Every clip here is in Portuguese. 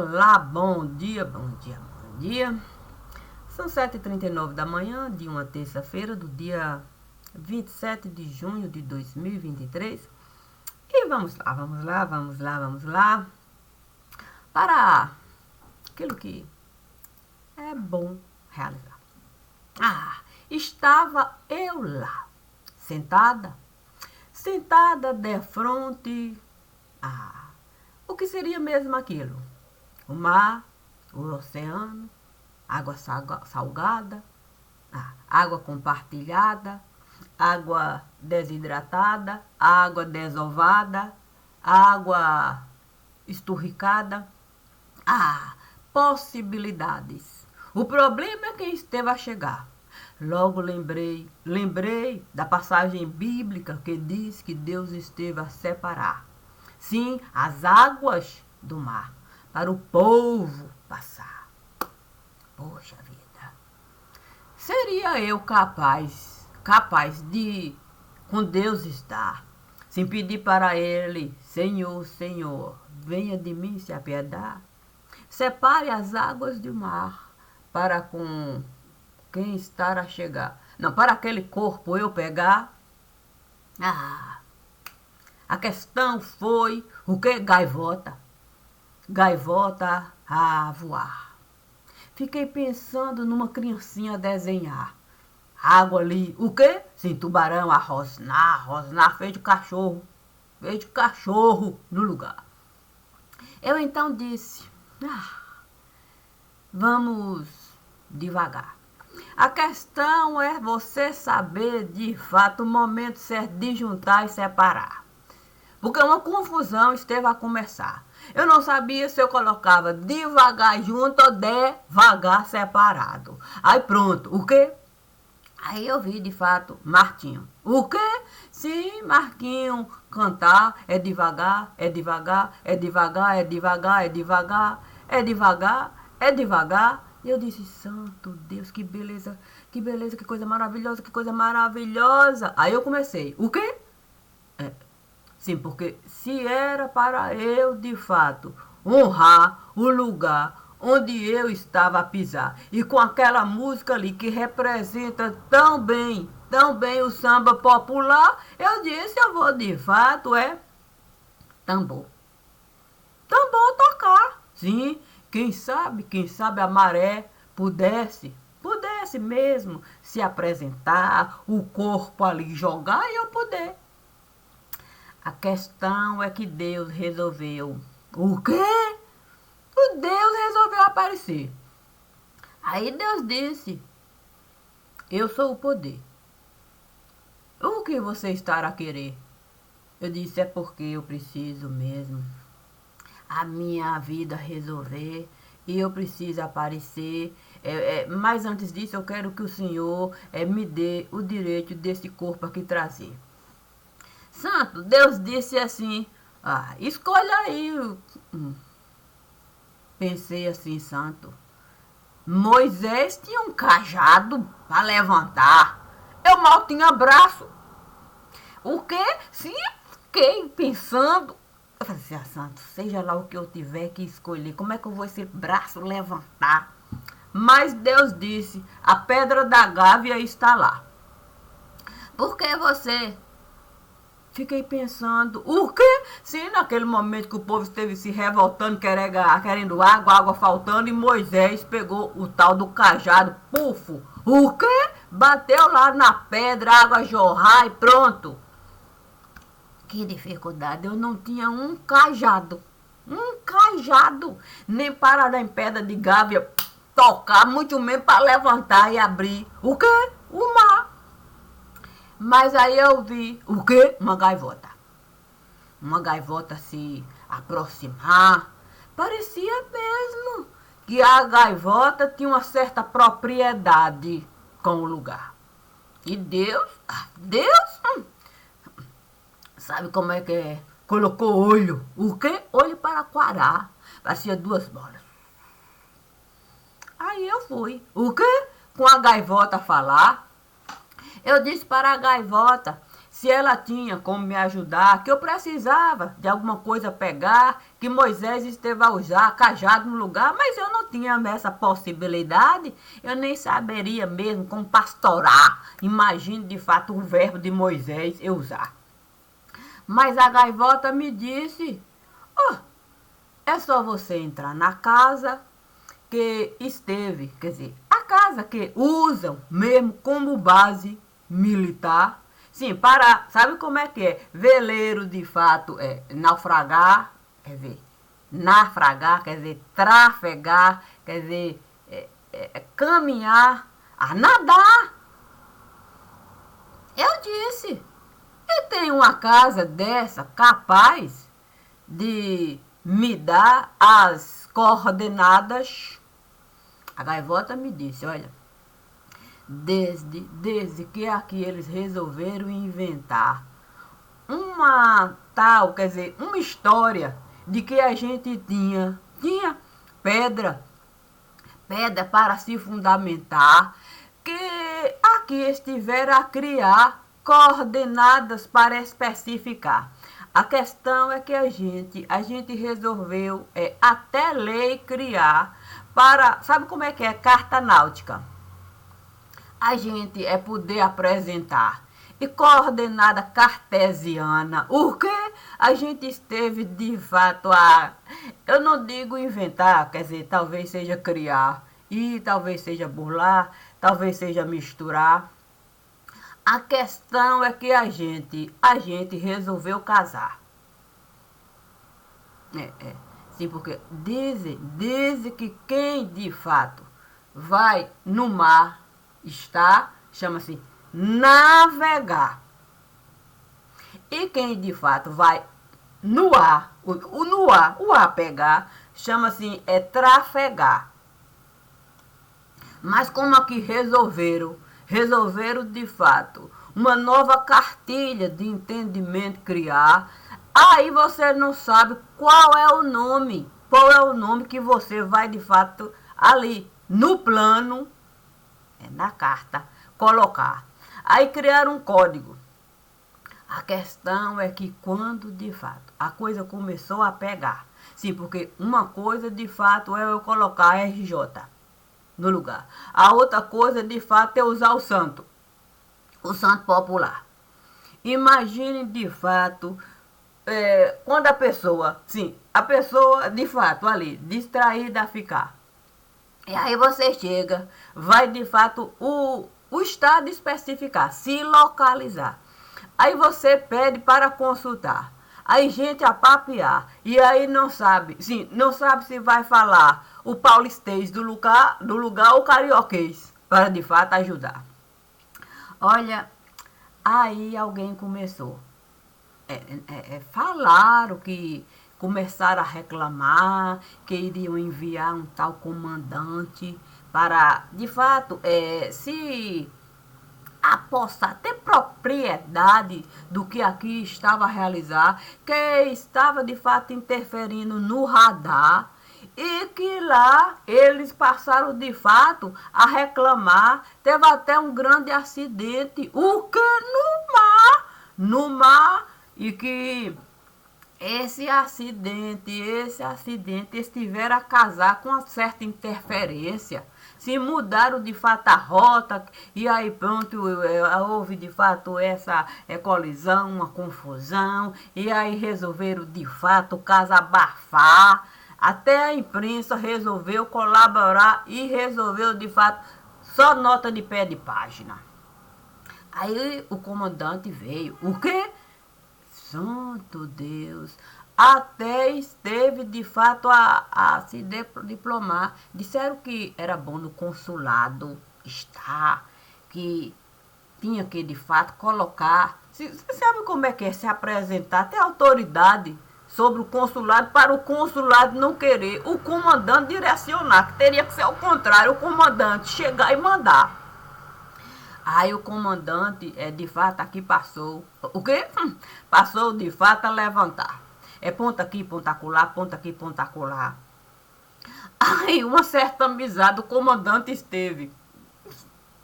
Olá, bom dia, bom dia, bom dia. São 7h39 da manhã de uma terça-feira do dia 27 de junho de 2023. E vamos lá, para aquilo que é bom realizar. Estava eu lá, sentada de frente o que seria mesmo aquilo? O mar, o oceano, água salgada, água compartilhada, água desidratada, água desovada, água esturricada. Possibilidades. O problema é quem esteve a chegar. Logo lembrei da passagem bíblica que diz que Deus esteve a separar, sim, as águas do mar, para o povo passar. Poxa vida, seria eu capaz de com Deus estar, sem pedir para Ele, Senhor, venha de mim se apiedar. Separe as águas do mar para com quem estar a chegar. Não, para aquele corpo eu pegar. A questão foi o que? Gaivota a voar. Fiquei pensando numa criancinha a desenhar. Água ali, o quê? Sim, tubarão a rosnar, feito cachorro no lugar. Eu então disse, vamos devagar. A questão é você saber de fato o momento certo de juntar e separar. Porque uma confusão esteve a começar. Eu não sabia se eu colocava devagar junto ou devagar separado. Aí pronto, o quê? Aí eu vi de fato Martinho. O quê? Sim, Marquinho cantar é devagar, é devagar, é devagar, é devagar, é devagar, é devagar, é devagar. E eu disse, santo Deus, que beleza, que coisa maravilhosa, que coisa maravilhosa. Aí eu comecei, o quê? Sim, porque se era para eu, de fato, honrar o lugar onde eu estava a pisar, e com aquela música ali que representa tão bem o samba popular, eu disse, eu vou de fato, tambor tocar. Sim, quem sabe a maré pudesse mesmo se apresentar, o corpo ali jogar e eu poder. A questão é que Deus resolveu. O quê? Deus resolveu aparecer. Aí Deus disse, eu sou o poder. O que você está a querer? Eu disse, é porque eu preciso mesmo a minha vida resolver e eu preciso aparecer. Mas antes disso eu quero que o Senhor me dê o direito desse corpo aqui trazer. Santo, Deus disse assim, escolha aí. Pensei assim, santo. Moisés tinha um cajado para levantar. Eu mal tinha braço. O quê? Sim, fiquei pensando. Eu falei assim, santo, seja lá o que eu tiver que escolher, como é que eu vou esse braço levantar? Mas Deus disse, a pedra da gávea está lá. Por que você? Fiquei pensando, o quê? Sim, naquele momento que o povo esteve se revoltando, querendo água faltando, e Moisés pegou o tal do cajado, pufo. O quê? Bateu lá na pedra, água jorrar e pronto. Que dificuldade, eu não tinha um cajado, nem para dar em pedra de gávea tocar, muito menos para levantar e abrir. O quê? O mar. Mas aí eu vi, o quê? Uma gaivota se aproximar. Parecia mesmo que a gaivota tinha uma certa propriedade com o lugar. E Deus, sabe como é que é? Colocou olho. O quê? Olho para quarar. Parecia 2 bolas. Aí eu fui. O quê? Com a gaivota falar. Eu disse para a gaivota, se ela tinha como me ajudar, que eu precisava de alguma coisa pegar, que Moisés esteve a usar cajado no lugar, mas eu não tinha essa possibilidade, eu nem saberia mesmo como pastorar. Imagine de fato o verbo de Moisés eu usar. Mas a gaivota me disse, oh, é só você entrar na casa que esteve, quer dizer, a casa que usam mesmo como base militar. Sim, para, sabe como é que é? Veleiro, de fato, é naufragar, quer dizer, naufragar, quer dizer, trafegar, quer dizer, caminhar, a nadar. Eu disse, e tem uma casa dessa capaz de me dar as coordenadas. A gaivota me disse, olha, desde que aqui eles resolveram inventar uma tal, quer dizer, uma história de que a gente tinha pedra para se fundamentar, que aqui estiveram a criar coordenadas para especificar. A questão é que a gente resolveu até lei criar para, sabe como é que é? Carta náutica. A gente poder apresentar. E coordenada cartesiana, o que a gente esteve de fato eu não digo inventar, quer dizer, talvez seja criar, e talvez seja burlar, talvez seja misturar. A questão é que a gente resolveu casar. Sim, porque dizem que quem de fato vai no mar chama-se navegar. E quem de fato vai no ar, o ar pegar, chama-se trafegar. Mas como aqui resolveram de fato uma nova cartilha de entendimento criar, aí você não sabe qual é o nome que você vai de fato ali no plano, na carta, colocar. Aí criaram um código. A questão é que quando de fato a coisa começou a pegar, sim, porque uma coisa de fato é eu colocar RJ no lugar. A outra coisa de fato é usar o santo popular. Imagine de fato quando a pessoa de fato ali distraída a ficar. E aí você chega, vai de fato o estado especificar, se localizar. Aí você pede para consultar. Aí gente a papear. E aí não sabe se vai falar o paulistês do lugar ou o carioquês, para de fato ajudar. Olha, aí alguém começou. Falaram que começaram a reclamar, que iriam enviar um tal comandante para, de fato, se apossar, ter propriedade do que aqui estava a realizar, que estava de fato interferindo no radar e que lá eles passaram de fato a reclamar. Teve até um grande acidente, o que no mar, e que esse acidente estiveram a casar com uma certa interferência. Se mudaram de fato a rota, e aí pronto, houve de fato essa colisão, uma confusão, e aí resolveram de fato o caso abafar. Até a imprensa resolveu colaborar e resolveu de fato só nota de pé de página. Aí o comandante veio. O quê? Santo Deus! Até esteve de fato a se diplomar. Disseram que era bom no consulado estar, que tinha que de fato colocar. Você sabe como é que é se apresentar? Ter autoridade sobre o consulado para o consulado não querer o comandante direcionar, que teria que ser ao contrário, o comandante chegar e mandar. Aí o comandante, de fato, aqui passou. O quê? Passou, de fato, a levantar. Ponta aqui, ponta acolá, ponta aqui, ponta acolá. Aí uma certa amizade o comandante esteve.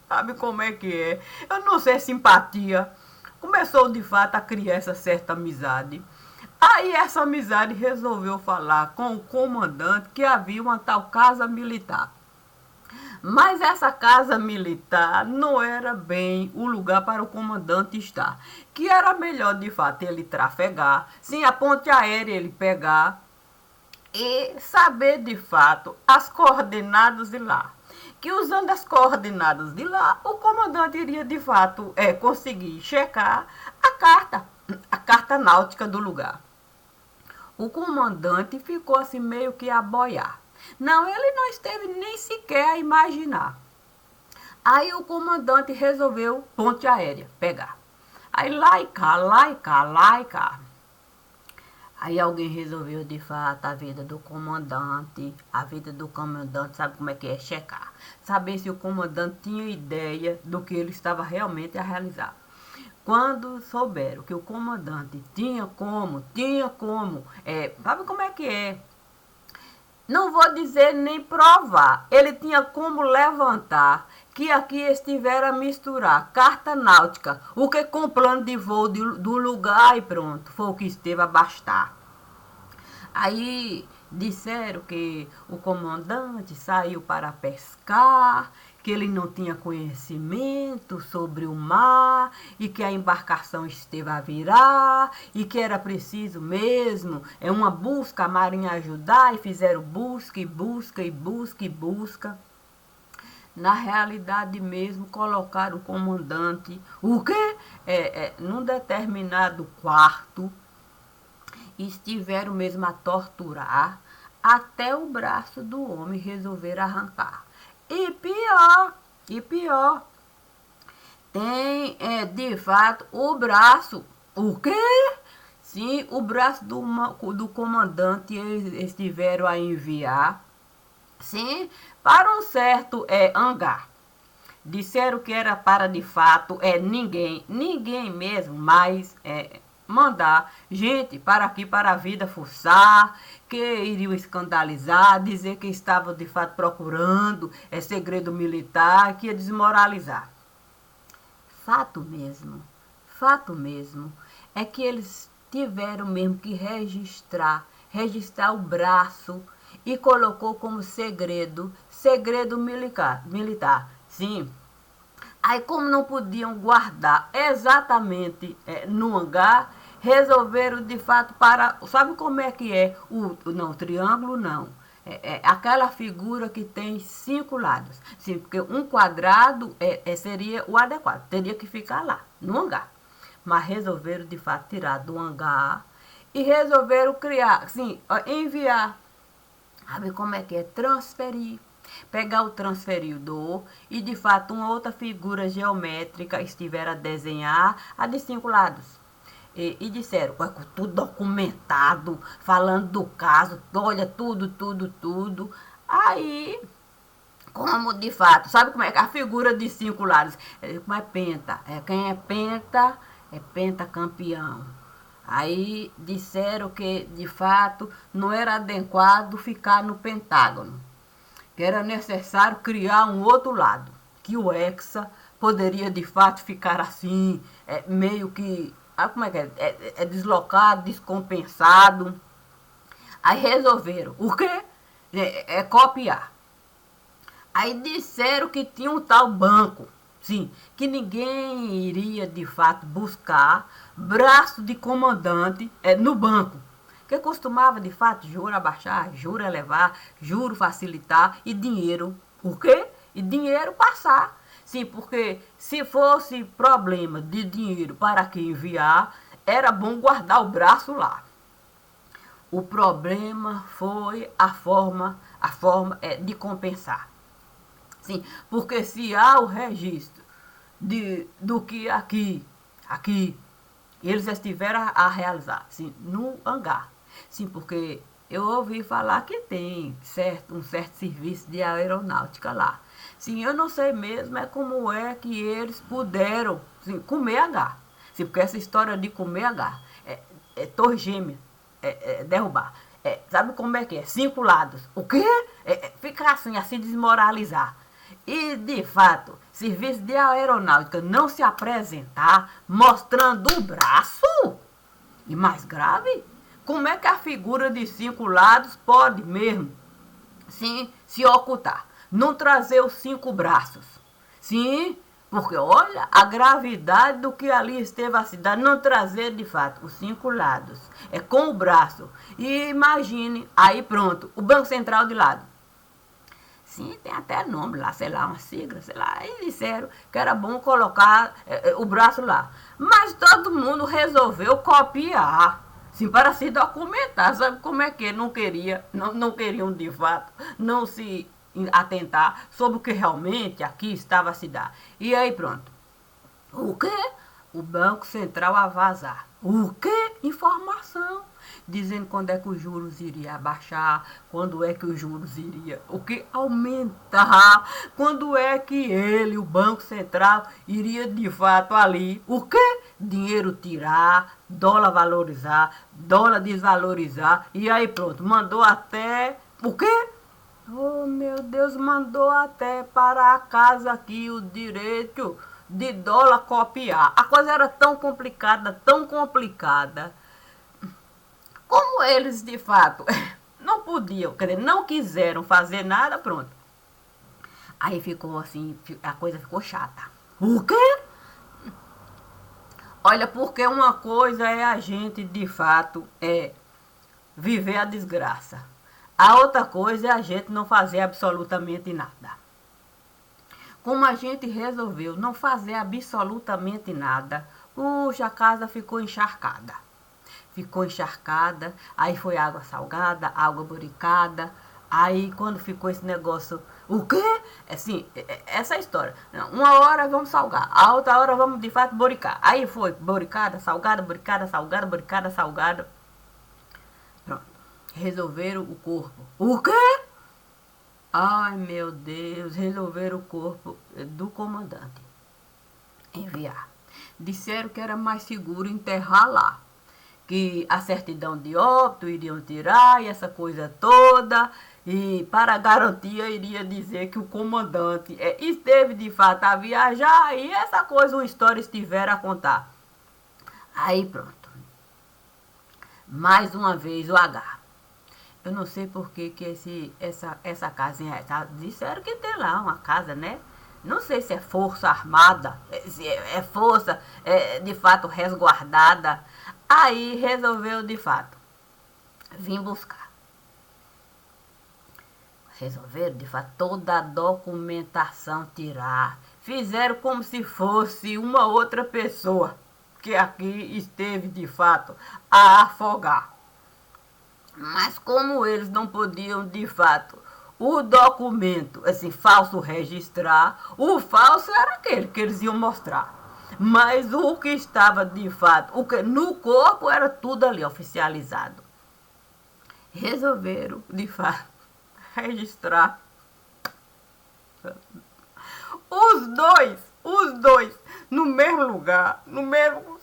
Sabe como é que é? Eu não sei simpatia, começou de fato a criar essa certa amizade. Aí essa amizade resolveu falar com o comandante que havia uma tal casa militar. Mas essa casa militar não era bem o lugar para o comandante estar. Que era melhor, de fato, ele trafegar, sim, a ponte aérea ele pegar e saber, de fato, as coordenadas de lá. Que usando as coordenadas de lá, o comandante iria, de fato, conseguir checar a carta náutica do lugar. O comandante ficou assim meio que a boiar. Não, ele não esteve nem sequer a imaginar. Aí o comandante resolveu ponte aérea pegar. Aí lá e cá, lá e cá, lá e cá. Aí alguém resolveu de fato a vida do comandante. A vida do comandante, sabe como é que é? Checar. Saber se o comandante tinha ideia do que ele estava realmente a realizar. Quando souberam que o comandante tinha como, sabe como é que é? Não vou dizer nem provar. Ele tinha como levantar que aqui estivera a misturar carta náutica, o que com plano de voo do lugar e pronto. Foi o que esteve a bastar. Aí disseram que o comandante saiu para pescar, que ele não tinha conhecimento sobre o mar e que a embarcação esteve a virar e que era preciso mesmo uma busca, a marinha ajudar, e fizeram busca e busca e busca e busca. Na realidade mesmo, colocaram o comandante, o quê? Num determinado quarto, e estiveram mesmo a torturar até o braço do homem resolver arrancar. E pior, tem de fato o braço, o quê? Sim, o braço do comandante eles estiveram a enviar, sim, para um certo hangar. Disseram que era para de fato ninguém mesmo, mas mandar gente para aqui para a vida fuçar, que iriam escandalizar, dizer que estavam de fato procurando segredo militar, que ia desmoralizar. Fato mesmo, é que eles tiveram mesmo que registrar o braço e colocou como segredo militar. Sim. Aí, como não podiam guardar exatamente no hangar, resolveram de fato para... Sabe como é que é? Não, triângulo não. Aquela figura que tem 5 lados. Sim, porque um quadrado seria o adequado. Teria que ficar lá, no hangar. Mas resolveram de fato tirar do hangar e resolveram criar, sim, enviar. Sabe como é que é? Transferir. Pegar o transferidor e de fato uma outra figura geométrica estiver a desenhar a de 5 lados. E disseram, tudo documentado, falando do caso, olha, tudo. Aí, como de fato, sabe como é que a figura de 5 lados? Como é penta? Quem é pentacampeão. Aí disseram que de fato não era adequado ficar no pentágono, que era necessário criar um outro lado, que o hexa poderia de fato ficar assim, meio que, como é que é deslocado, descompensado. Aí resolveram, o quê? Copiar. Aí disseram que tinha um tal banco, sim, que ninguém iria de fato buscar braço de comandante no banco, que costumava, de fato, juro abaixar, juro elevar, juro facilitar e dinheiro. Por quê? E dinheiro passar. Sim, porque se fosse problema de dinheiro para que enviar, era bom guardar o braço lá. O problema foi a forma de compensar. Sim, porque se há o registro do que aqui, eles estiveram a realizar, sim, no hangar. Sim, porque eu ouvi falar que tem um certo serviço de aeronáutica lá. Sim, eu não sei mesmo como é que eles puderam, sim, comer hangar. Sim, porque essa história de comer hangar torre gêmea, derrubar. Sabe como é que é? 5 lados. O quê? Ficar assim desmoralizar. E, de fato, Serviço de Aeronáutica não se apresentar mostrando o braço? E mais grave, como é que a figura de 5 lados pode mesmo, sim, se ocultar? Não trazer os 5 braços. Sim, porque olha a gravidade do que ali esteve a cidade. Não trazer de fato os 5 lados. É com o braço. E imagine, aí pronto, o Banco Central de lado. Sim, tem até nome lá, sei lá, uma sigla, sei lá. E disseram que era bom colocar o braço lá. Mas todo mundo resolveu copiar. Sim, para se documentar. Sabe como é que não queriam de fato, não se atentar sobre o que realmente aqui estava a se dar. E aí pronto. O quê? O Banco Central a vazar. O quê? Informação. Dizendo quando é que os juros iria abaixar, quando é que os juros iria o que aumentar, quando é que ele, o Banco Central, iria de fato ali, o quê? Dinheiro tirar, dólar valorizar, dólar desvalorizar, e aí pronto, mandou até, o quê? Oh, meu Deus, mandou até para a casa aqui o direito de dólar copiar. A coisa era tão complicada, como eles de fato não podiam, quer dizer, não quiseram fazer nada, pronto. Aí ficou assim, a coisa ficou chata. O quê? Olha, porque uma coisa é a gente de fato viver a desgraça. A outra coisa é a gente não fazer absolutamente nada. Como a gente resolveu não fazer absolutamente nada, a casa ficou encharcada. Aí foi água salgada, água boricada. Aí quando ficou esse negócio, o quê? Assim, essa história. Uma hora vamos salgar, a outra hora vamos de fato boricar. Aí foi boricada, salgada, boricada, salgada, boricada, salgada. Pronto. Resolveram o corpo. O quê? Ai, meu Deus, resolveram o corpo do comandante. Enviar. Disseram que era mais seguro enterrar lá. Que a certidão de óbito iriam tirar e essa coisa toda. E para a garantia iria dizer que o comandante esteve de fato a viajar e essa coisa, uma história estiver a contar. Aí pronto. Mais uma vez o H. Eu não sei por que essa casinha disseram que tem lá uma casa, né? Não sei se é força armada, se é força de fato resguardada. Aí resolveu de fato vir buscar. Resolveram de fato toda a documentação tirar. Fizeram como se fosse uma outra pessoa que aqui esteve de fato a afogar. Mas como eles não podiam, de fato, o documento, assim, falso registrar, o falso era aquele que eles iam mostrar. Mas o que estava, de fato, o que no corpo era tudo ali oficializado. Resolveram, de fato, registrar os dois, no mesmo lugar, no mesmo...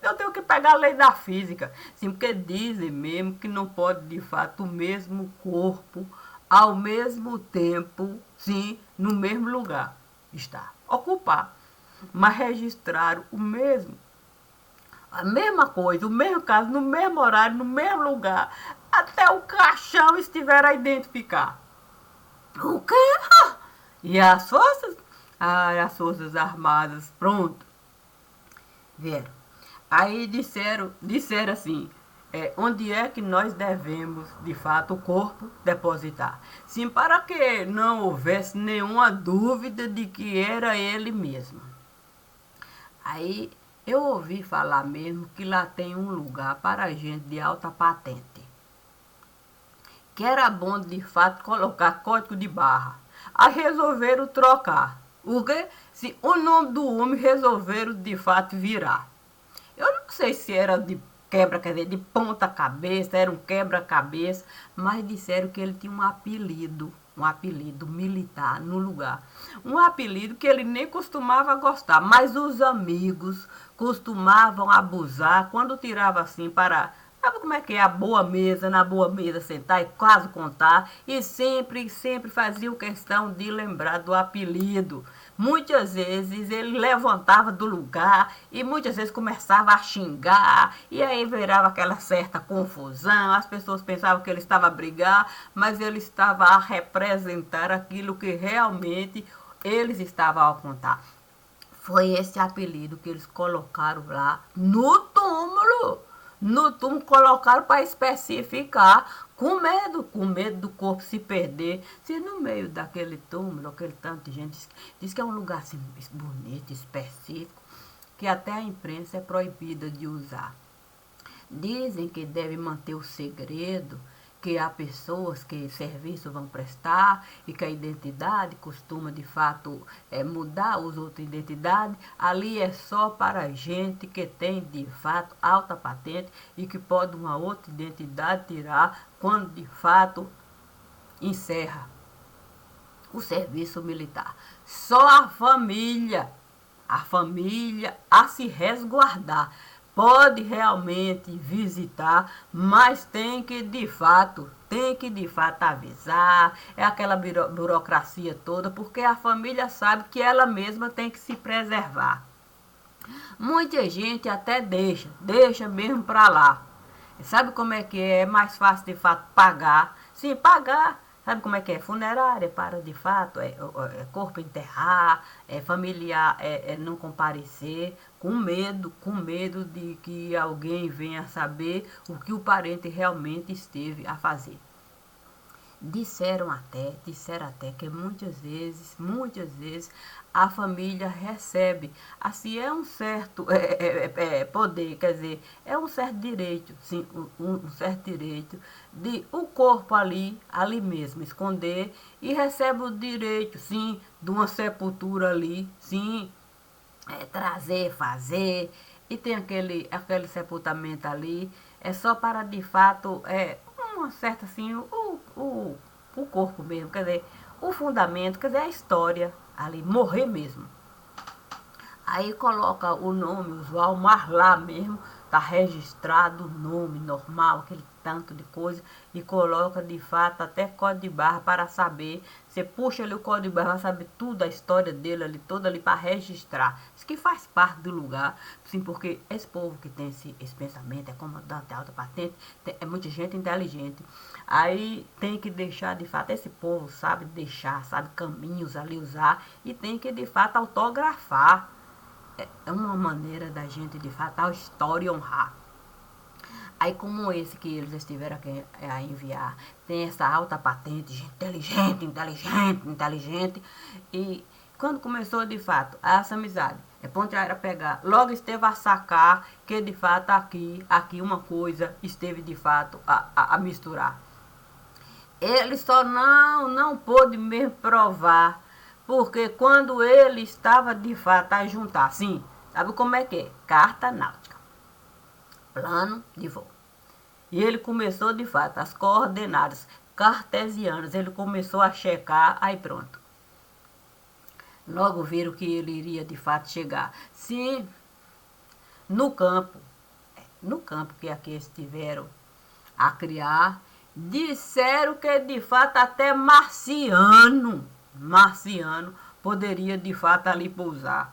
Eu tenho que pegar a lei da física. Sim, porque dizem mesmo que não pode, de fato, o mesmo corpo, ao mesmo tempo, sim, no mesmo lugar está. Ocupar. Mas registraram o mesmo. A mesma coisa, o mesmo caso, no mesmo horário, no mesmo lugar. Até o caixão estiver a identificar. O quê? E as forças? As forças armadas, pronto. Vieram. Aí disseram assim, onde é que nós devemos, de fato, o corpo depositar? Sim, para que não houvesse nenhuma dúvida de que era ele mesmo. Aí eu ouvi falar mesmo que lá tem um lugar para gente de alta patente. Que era bom, de fato, colocar código de barra. Aí resolveram trocar. O quê? Se o nome do homem resolveram, de fato, virar. Eu não sei se era de quebra, quer dizer, de ponta cabeça, era um quebra-cabeça, mas disseram que ele tinha um apelido militar no lugar. Um apelido que ele nem costumava gostar, mas os amigos costumavam abusar quando tirava assim para Sabe como é que é a boa mesa, na boa mesa sentar e quase contar? E sempre, sempre fazia questão de lembrar do apelido. Muitas vezes ele levantava do lugar e muitas vezes começava a xingar. E aí virava aquela certa confusão. As pessoas pensavam que ele estava a brigar, mas ele estava a representar aquilo que realmente eles estavam a contar. Foi esse apelido que eles colocaram lá no túmulo. No túmulo colocaram para especificar, com medo do corpo se perder. Se no meio daquele túmulo, aquele tanto de gente, diz que é um lugar assim, bonito, específico, que até a imprensa é proibida de usar. Dizem que deve manter o segredo, que há pessoas que serviço vão prestar e que a identidade costuma de fato mudar, usa outra identidade. Ali é só para gente que tem de fato alta patente e que pode uma outra identidade tirar quando de fato encerra o serviço militar. Só a família a se resguardar. Pode realmente visitar, mas tem que de fato avisar, é aquela burocracia toda, porque a família sabe que ela mesma tem que se preservar. Muita gente até deixa mesmo para lá. Sabe como é que é? É mais fácil de fato pagar. Sim, pagar. Sabe como é que é? Funerária para de fato, corpo enterrar, familiar não comparecer, com medo de que alguém venha saber o que o parente realmente esteve a fazer. Disseram até que muitas vezes a família recebe, assim, é um certo poder, quer dizer, é um certo direito, sim, um certo direito de o corpo ali mesmo, esconder, e recebe o direito, sim, de uma sepultura ali, sim, trazer, fazer, e tem aquele sepultamento ali, é só para de fato, uma certa assim, o corpo mesmo, quer dizer, o fundamento, quer dizer, a história ali, morrer mesmo. Aí coloca o nome usual, mas lá mesmo tá registrado o nome normal, aquele tanto de coisa, e coloca de fato até código de barra para saber. Você puxa ali o código de barra, vai saber tudo a história dele ali, toda ali para registrar. Isso que faz parte do lugar, sim, porque esse povo que tem esse pensamento, é comandante, é alta patente, é muita gente inteligente. Aí tem que deixar de fato, esse povo sabe deixar, sabe caminhos ali usar, e tem que de fato autografar. É uma maneira da gente de fato a história honrar. Aí como esse que eles estiveram aqui a enviar, tem essa alta patente, gente inteligente, e quando começou de fato essa amizade, Ponte Aérea pegar, logo esteve a sacar que de fato aqui uma coisa esteve de fato a misturar. Ele só não pôde mesmo provar, porque quando ele estava de fato a juntar, sim, sabe como é que é? Carta náutica, plano de voo. E ele começou de fato as coordenadas cartesianas, ele começou a checar, aí pronto. Logo viram que ele iria de fato chegar. Sim, no campo que aqui estiveram a criar, disseram que de fato até marciano poderia de fato ali pousar.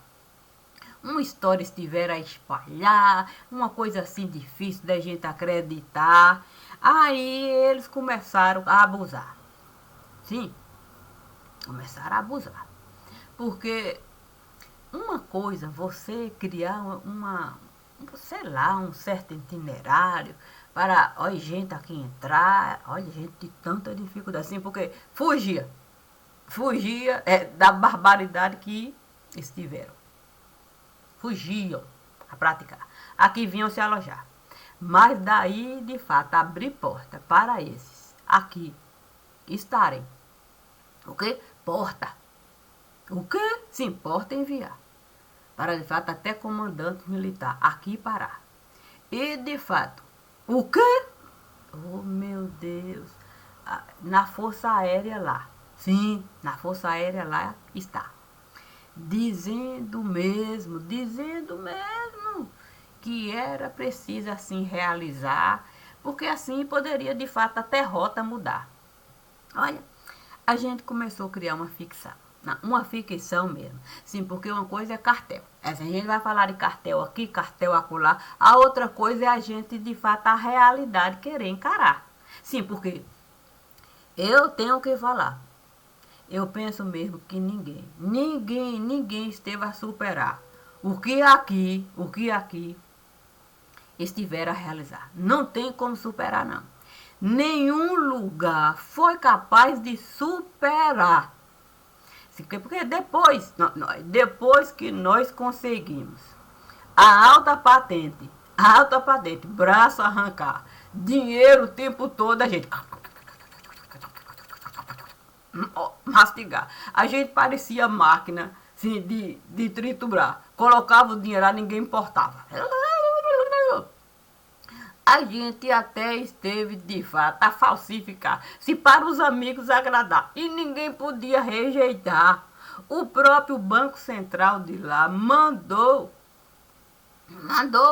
Uma história estiver a espalhar, uma coisa assim difícil da gente acreditar. Aí eles começaram a abusar. Sim, começaram a abusar. Porque uma coisa, você criar sei lá, um certo itinerário para, olha, gente aqui entrar, olha, gente de tanta dificuldade, assim, porque fugia da barbaridade que estiveram. Fugiam a praticar. Aqui vinham se alojar. Mas daí, de fato, abrir porta para esses aqui estarem. O quê? Porta. O quê? Sim, porta enviar. Para, de fato, até comandante militar aqui parar. E, de fato, o quê? Oh, meu Deus. Na Força Aérea lá. Sim, na Força Aérea lá está. Dizendo mesmo, que era preciso assim realizar porque assim poderia de fato até rota mudar. Olha, a gente começou a criar uma ficção. Não, uma ficção mesmo. Sim, porque uma coisa é cartel. Essa a gente vai falar de cartel aqui, cartel acolá. A outra coisa é a gente, de fato, a realidade querer encarar. Sim, porque eu tenho que falar. Eu penso mesmo que ninguém esteve a superar o que aqui estiver a realizar. Não tem como superar, não. Nenhum lugar foi capaz de superar. Porque depois que nós conseguimos alta patente, braço arrancar, dinheiro o tempo todo, a gente mastigar. A gente parecia máquina assim, de triturar. Colocava o dinheiro lá, ninguém importava. A gente até esteve de fato a falsificar, se para os amigos agradar, e ninguém podia rejeitar. O próprio Banco Central de lá mandou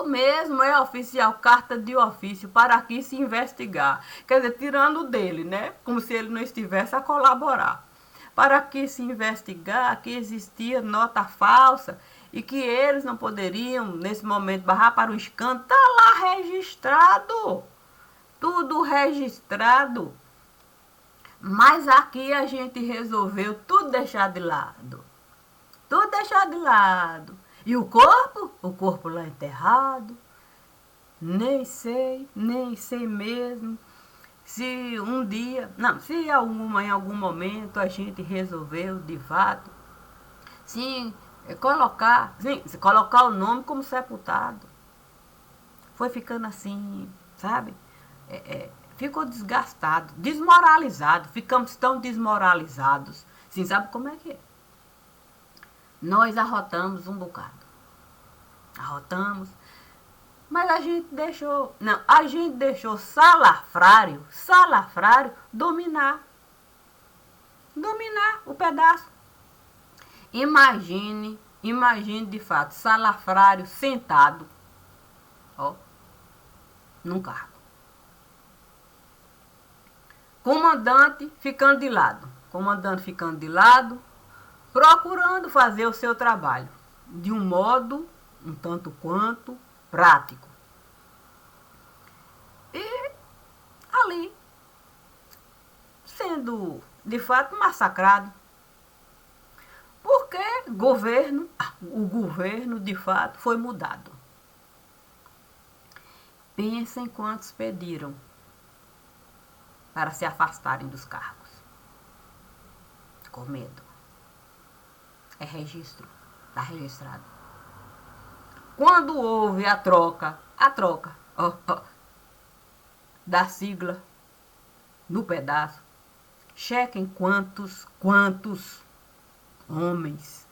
mesmo, é oficial, carta de ofício para aqui se investigar. Quer dizer, tirando dele, né? Como se ele não estivesse a colaborar. Para que se investigar que existia nota falsa e que eles não poderiam, nesse momento, barrar para o escândalo. Está lá registrado. Tudo registrado. Mas aqui a gente resolveu tudo deixar de lado. Tudo deixar de lado. E o corpo? O corpo lá enterrado. Nem sei mesmo. Se um dia, não, se em algum momento a gente resolveu, de fato, sim, colocar o nome como sepultado. Foi ficando assim, sabe? Ficou desgastado, desmoralizado. Ficamos tão desmoralizados. Sim, sabe como é que é? Nós arrotamos um bocado. Arrotamos. Mas a gente deixou salafrário dominar o pedaço. Imagine de fato, salafrário sentado, ó, num cargo. Comandante ficando de lado, procurando fazer o seu trabalho de um modo um tanto quanto prático. E ali, sendo de fato massacrado, porque o governo de fato foi mudado. Pensem quantos pediram para se afastarem dos cargos. Com medo. É registro, está registrado. Quando houve a troca da sigla no pedaço, chequem quantos homens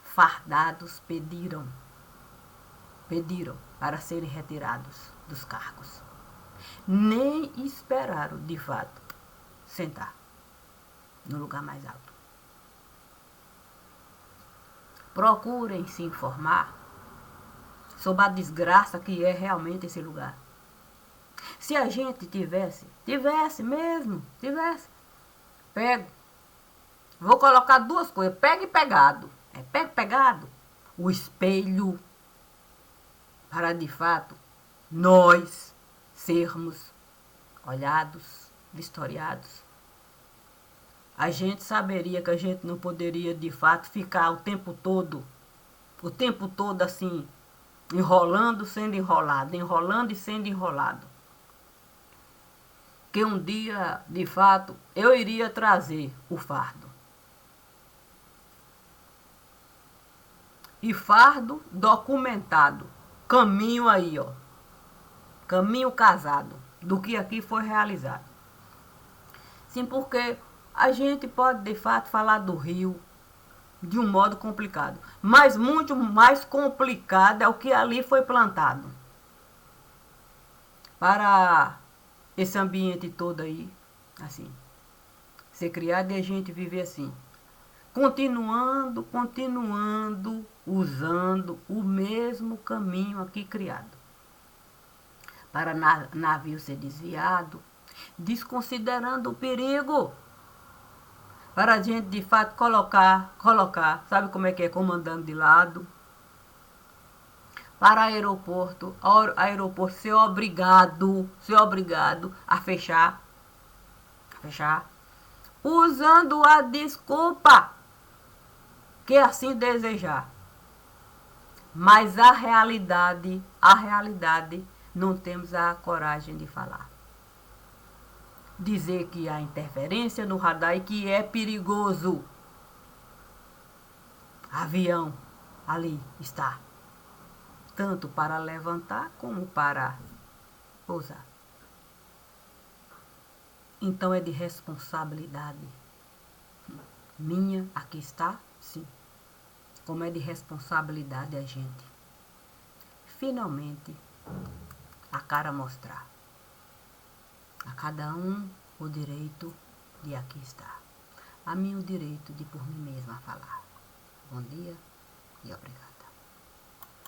fardados pediram para serem retirados dos cargos. Nem esperaram, de fato, sentar no lugar mais alto. Procurem se informar sobre a desgraça que é realmente esse lugar. Se a gente tivesse pego, vou colocar duas coisas, pego e pegado. Pego e pegado, o espelho, para de fato nós sermos olhados, vistoriados. A gente saberia que a gente não poderia de fato ficar o tempo todo assim, enrolando, sendo enrolado, enrolando e sendo enrolado. Que um dia, de fato, eu iria trazer o fardo. E fardo documentado. Caminho aí, ó. Caminho casado do que aqui foi realizado. Sim, porque a gente pode, de fato, falar do Rio de um modo complicado. Mas muito mais complicado é o que ali foi plantado. Para esse ambiente todo aí, assim, ser criado e a gente viver assim. Continuando, usando o mesmo caminho aqui criado. para navio ser desviado, desconsiderando o perigo, para a gente de fato colocar, sabe como é que é, comandando de lado, para aeroporto ser obrigado a fechar, usando a desculpa que assim desejar. Mas a realidade, não temos a coragem de falar. Dizer que há interferência no radar e que é perigoso. Avião ali está, tanto para levantar como para pousar. Então é de responsabilidade minha, aqui está, sim. Como é de responsabilidade a gente finalmente a cara mostrar a cada um o direito de aqui estar. A mim o direito de por mim mesma falar. Bom dia e obrigado.